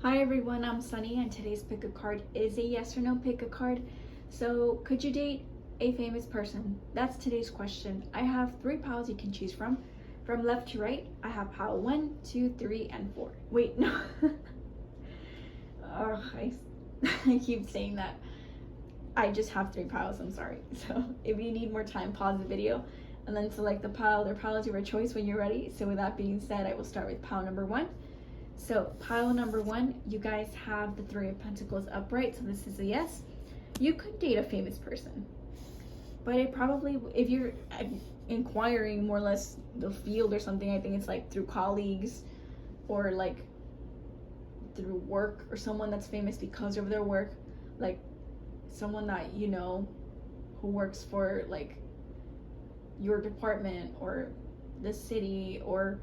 Hi everyone, I'm Sunny, and today's pick a card is a yes or no pick a card. So, could you date a famous person? That's today's question. I have 3 piles you can choose from. From left to right, I have pile 1, 2, 3, and 4. Wait, no. Oh, I keep saying that. I just have 3 piles, I'm sorry. So, if you need more time, pause the video and then select the pile or piles of your choice when you're ready. So, with that being said, I will start with pile number 1. So pile number 1, you guys have the 3 of Pentacles upright, so this is a yes. You could date a famous person, but it probably, if you're inquiring more or less the field or something, I think it's like through colleagues or like through work, or someone that's famous because of their work, like someone that you know who works for like your department or the city or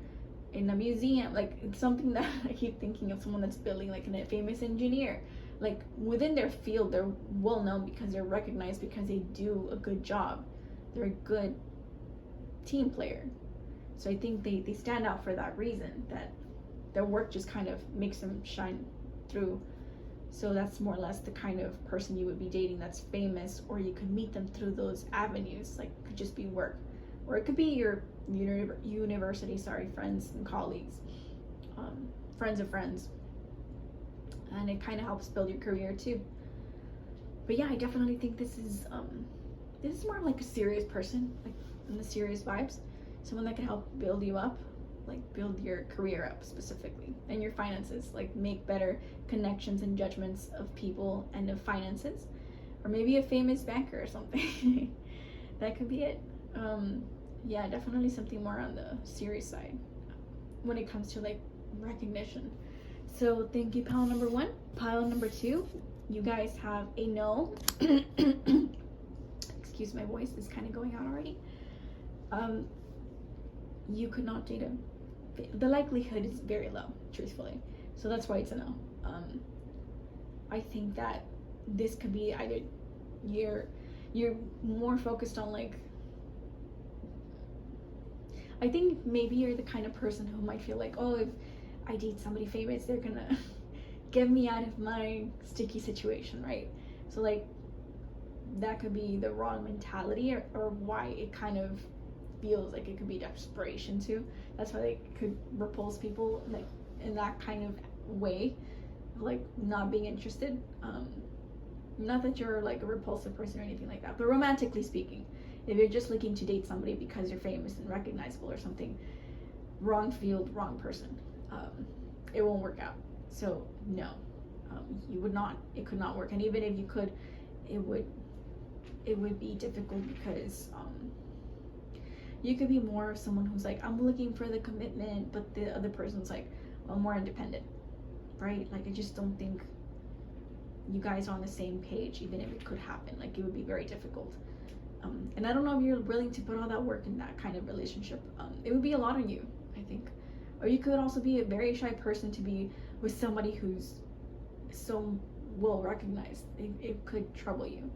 in a museum. Like it's something that I keep thinking of, someone that's building, like a famous engineer, like within their field they're well known because they're recognized because they do a good job, they're a good team player. So I think they stand out for that reason, that their work just kind of makes them shine through. So that's more or less the kind of person you would be dating that's famous, or you could meet them through those avenues. Like it could just be work, or it could be your university friends and colleagues, friends of friends, and it kind of helps build your career too. But yeah, I definitely think this is more like a serious person, like in the serious vibes, someone that can help build you up, like build your career up specifically, and your finances, like make better connections and judgments of people and of finances, or maybe a famous banker or something. That could be it. Yeah, definitely something more on the serious side when it comes to like recognition. So thank you, pile number 1. Pile number 2, you guys have a no. Excuse my voice, is kind of going out already. You could not date him. The likelihood is very low, truthfully, so that's why it's a no. I think that this could be either you're more focused on like, I think maybe you're the kind of person who might feel like, oh, if I date somebody famous, they're gonna get me out of my sticky situation, right? So like that could be the wrong mentality, or why it kind of feels like it could be desperation too. That's why they could repulse people like in that kind of way, like not being interested. Not that you're like a repulsive person or anything like that, but romantically speaking, if you're just looking to date somebody because you're famous and recognizable or something, wrong field, wrong person. It won't work out. So no, you would not. It could not work. And even if you could, it would be difficult because you could be more of someone who's like, I'm looking for the commitment, but the other person's like, well, more independent, right? Like I just don't think you guys are on the same page. Even if it could happen, like it would be very difficult. And I don't know if you're willing to put all that work in that kind of relationship. It would be a lot on you, I think. Or you could also be a very shy person to be with somebody who's so well recognized. It could trouble you.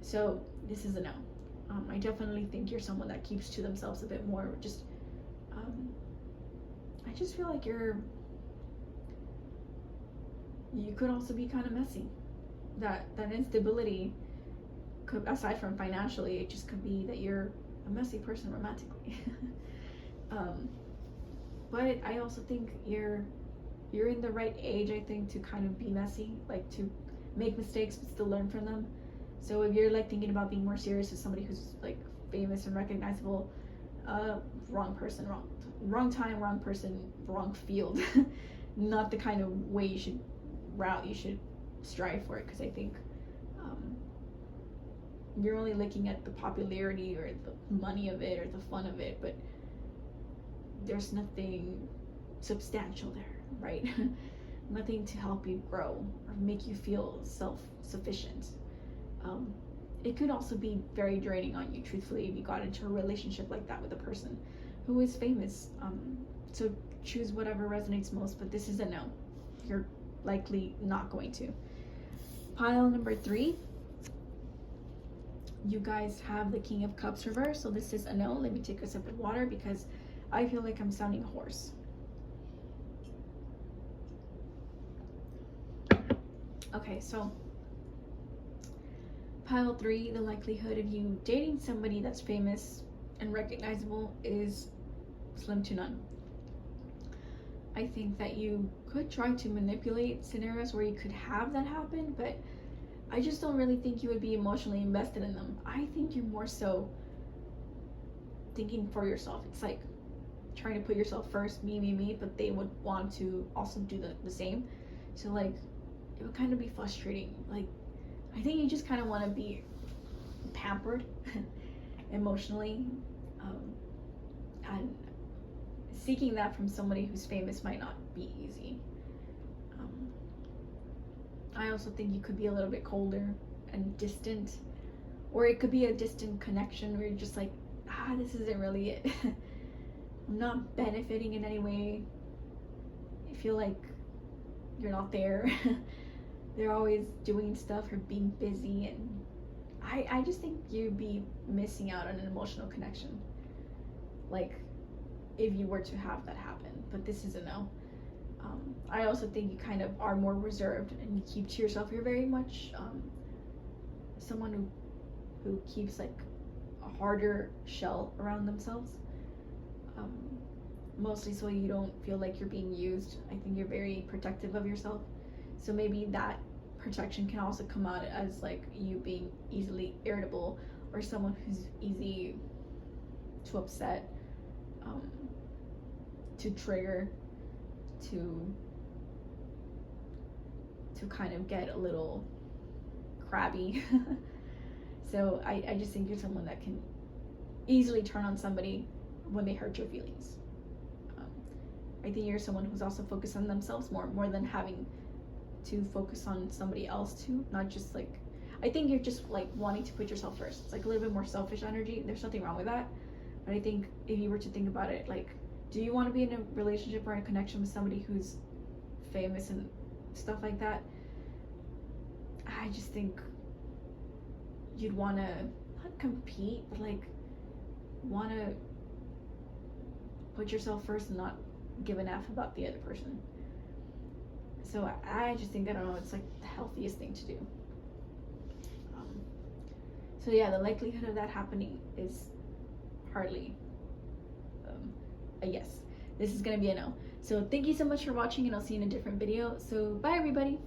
So this is a no. I definitely think you're someone that keeps to themselves a bit more. Just, I just feel like you could also be kind of messy. That instability could, aside from financially, it just could be that you're a messy person romantically. But I also think you're in the right age, I think, to kind of be messy, like to make mistakes but still learn from them. So if you're like thinking about being more serious with somebody who's like famous and recognizable, wrong person, wrong time, wrong person, wrong field. Not the kind of way you should strive for it, because I think you're only looking at the popularity or the money of it or the fun of it, but there's nothing substantial there, right? Nothing to help you grow or make you feel self-sufficient. It could also be very draining on you, truthfully, if you got into a relationship like that with a person who is famous. So choose whatever resonates most, but this is a no. You're likely not going to. Pile number 3, you guys have the King of Cups reversed, so this is a no. Let me take a sip of water because I feel like I'm sounding hoarse. Okay, so pile 3, the likelihood of you dating somebody that's famous and recognizable is slim to none. I think that you could try to manipulate scenarios where you could have that happen, but I just don't really think you would be emotionally invested in them. I think you're more so thinking for yourself. It's like trying to put yourself first, me, but they would want to also do the same. So like it would kind of be frustrating. Like I think you just kind of want to be pampered emotionally, and seeking that from somebody who's famous might not be easy. I also think you could be a little bit colder and distant, or it could be a distant connection where you're just like, this isn't really it. I'm not benefiting in any way. I feel like you're not there. They're always doing stuff or being busy, and I just think you'd be missing out on an emotional connection, like if you were to have that happen. But this is a no. I also think you kind of are more reserved and you keep to yourself. You're very much someone who keeps like a harder shell around themselves, mostly so you don't feel like you're being used. I think you're very protective of yourself, so maybe that protection can also come out as like you being easily irritable, or someone who's easy to upset, to trigger, to kind of get a little crabby. So I just think you're someone that can easily turn on somebody when they hurt your feelings. I think you're someone who's also focused on themselves more than having to focus on somebody else too. Not just like, I think you're just like wanting to put yourself first. It's like a little bit more selfish energy. There's nothing wrong with that, but I think if you were to think about it, like, do you want to be in a relationship or in a connection with somebody who's famous and stuff like that? I just think you'd want to not compete, but like want to put yourself first and not give an F about the other person. So I just think, I don't know, it's like the healthiest thing to do. So yeah, the likelihood of that happening is hardly a yes. This is gonna be a no. So thank you so much for watching, and I'll see you in a different video. So bye everybody.